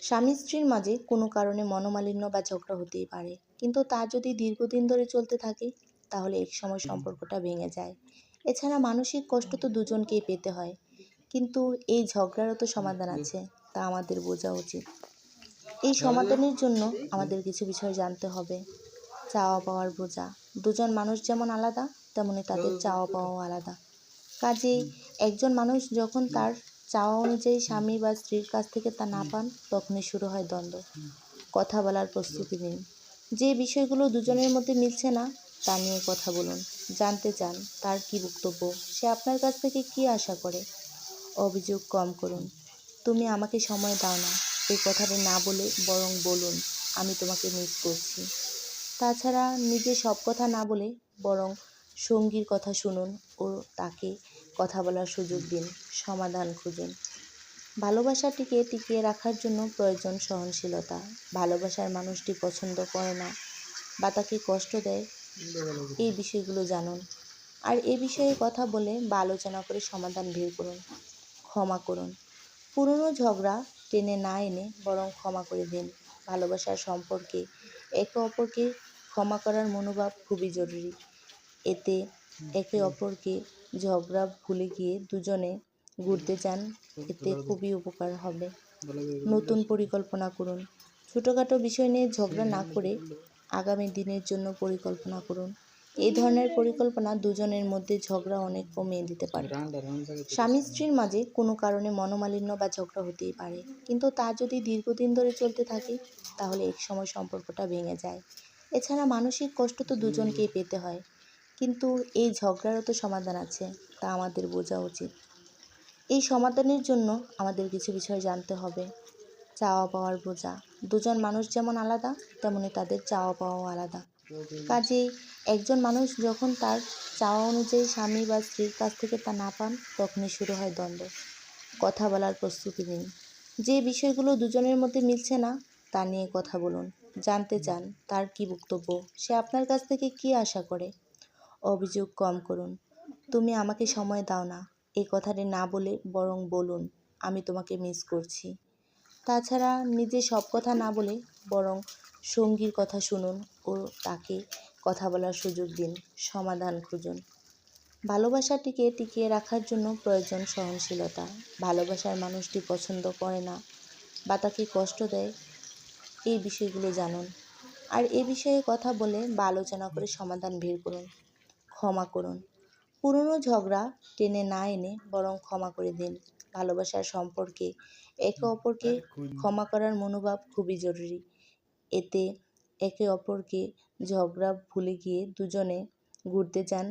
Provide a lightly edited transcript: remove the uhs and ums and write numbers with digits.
স্বামী স্ত্রীর মাঝে কোনো কারণে মনোমালিন্য বা ঝগড়া হতেই পারে, কিন্তু তা যদি দীর্ঘদিন ধরে চলতে থাকে তাহলে একসময় সম্পর্কটা ভেঙে যায়। এছাড়া মানসিক কষ্ট তো দুজনকেই পেতে হয়, কিন্তু এই ঝগড়ারও তো সমাধান আছে, তা আমাদের বোঝা উচিত। এই সমাধানের জন্য আমাদের কিছু বিষয় জানতে হবে। চাওয়া পাওয়ার বোঝা, দুজন মানুষ যেমন আলাদা তেমনি তাদের চাওয়া পাওয়াও আলাদা। কাজেই একজন মানুষ যখন তার চাওয়া অনুযায়ী স্বামী বা স্ত্রীর কাছ থেকে তা না পান, তখনই শুরু হয় দ্বন্দ্ব। কথা বলার প্রস্তুতি নিন। যে বিষয়গুলো দুজনের মধ্যে মিলছে না তা নিয়ে কথা বলুন। জানতে চান তার কী বক্তব্য, সে আপনার কাছ থেকে কী আশা করে। অভিযোগ কম করুন। তুমি আমাকে সময় দাও না, এই কথাটি না বলে বরং বলুন, আমি তোমাকে মিস করছি। তাছাড়া নিজে সব কথা না বলে বরং সঙ্গীর কথা শুনুন ও তাকে কথা বলার সুযোগ দিন, সমাধান খুঁজুন। ভালোবাসাটিকে টিকিয়ে রাখার জন্য প্রয়োজন সহনশীলতা। ভালোবাসার মানুষটি পছন্দ করে না বা তাকে কষ্ট দেয়, এই বিষয়গুলো জানুন। আর এ বিষয়ে কথা বলে বা আলোচনা করে সমাধান বের করুন। ক্ষমা করুন। পুরনো ঝগড়া টেনে না এনে বরং ক্ষমা করে দিন। ভালোবাসার সম্পর্কে একে অপরকে ক্ষমা করার মনোভাব খুবই জরুরি। এতে একে অপরকে ঝগড়া ভুলে গিয়ে দুজনে ঘুরতে যান, এতে খুবই উপকার হবে। নতুন পরিকল্পনা করুন। ছোটোখাটো বিষয় নিয়ে ঝগড়া না করে আগামী দিনের জন্য পরিকল্পনা করুন। এই ধরনের পরিকল্পনা দুজনের মধ্যে ঝগড়া অনেক কমিয়ে দিতে পারে। স্বামী স্ত্রীর মাঝে কোনো কারণে মনোমালিন্য বা ঝগড়া হতেই পারে, কিন্তু তা যদি দীর্ঘদিন ধরে চলতে থাকে তাহলে একসময় সম্পর্কটা ভেঙে যায়। এছাড়া মানসিক কষ্ট তো দুজনকেই পেতে হয়, কিন্তু এই ঝগড়ারও তো সমাধান আছে, তা আমাদের বোঝা উচিত। এই সমাধানের জন্য আমাদের কিছু বিষয় জানতে হবে। চাওয়া পাওয়ার বোঝা, দুজন মানুষ যেমন আলাদা তেমনি তাদের চাওয়া পাওয়াও আলাদা। কাজেই একজন মানুষ যখন তার চাওয়া অনুযায়ী স্বামী বা স্ত্রীর কাছ থেকে তা না পান, তখনই শুরু হয় দ্বন্দ্ব। কথা বলার প্রস্তুতি নিন। যে বিষয়গুলো দুজনের মধ্যে মিলছে না তা নিয়ে কথা বলুন। জানতে চান তার কী বক্তব্য, সে আপনার কাছ থেকে কী আশা করে। অভিযোগ কম করুন। তুমি আমাকে সময় দাও না, এই কথাটি না বলে বরং বলুন, আমি তোমাকে মিস করছি। তাছাড়া নিজে সব কথা না বলে বরং সঙ্গীর কথা শুনুন ও তাকে কথা বলার সুযোগ দিন, সমাধান খুঁজুন। ভালোবাসাটিকে টিকিয়ে রাখার জন্য প্রয়োজন সহনশীলতা। ভালোবাসার মানুষটি পছন্দ করে না বা তাকে কষ্ট দেয়, এই বিষয়গুলো জানুন। আর এ বিষয়ে কথা বলে বা আলোচনা করে সমাধান বের করুন। ক্ষমা করুন। পুরনো ঝগড়া টেনে না এনে বরং ক্ষমা করে দিন। ভালোবাসার সম্পর্কে একে অপরকে ক্ষমা করার মনোভাব খুবই জরুরি। এতে একে অপরকে ঝগড়া ভুলে গিয়ে দুজনে ঘুরতে যান,